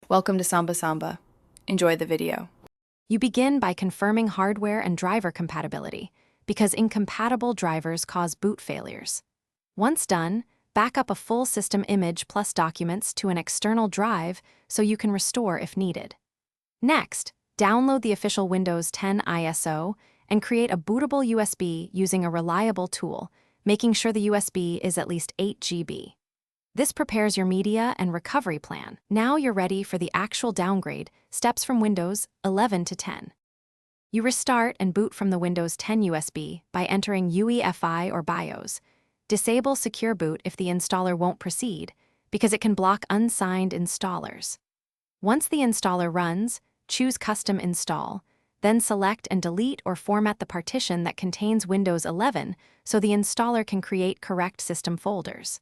Welcome to Samba Samba. Enjoy the video. You begin by confirming hardware and driver compatibility, because incompatible drivers cause boot failures. Once done, back up a full system image plus documents to an external drive so you can restore if needed. Next, download the official Windows 10 ISO and create a bootable USB using a reliable tool, making sure the USB is at least 8 GB. This prepares your media and recovery plan. Now you're ready for the actual downgrade, steps from Windows 11 to 10. You restart and boot from the Windows 10 USB by entering UEFI or BIOS. Disable Secure Boot if the installer won't proceed, because it can block unsigned installers. Once the installer runs, choose Custom Install, then select and delete or format the partition that contains Windows 11 so the installer can create correct system folders.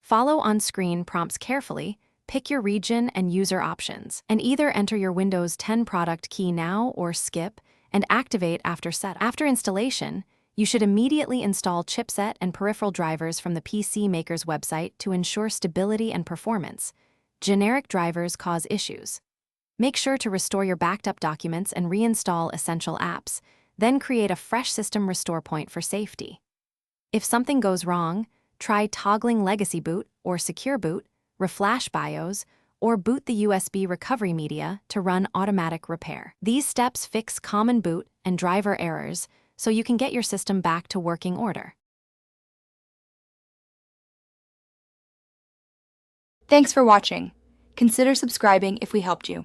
Follow on-screen prompts carefully, pick your region and user options, and either enter your Windows 10 product key now or skip and activate after setup. After installation, you should immediately install chipset and peripheral drivers from the PC Maker's website to ensure stability and performance. Generic drivers cause issues. Make sure to restore your backed up documents and reinstall essential apps, then create a fresh system restore point for safety. If something goes wrong, try toggling Legacy Boot or Secure Boot, reflash BIOS, or boot the USB recovery media to run automatic repair. These steps fix common boot and driver errors so you can get your system back to working order. Thanks for watching. Consider subscribing if we helped you.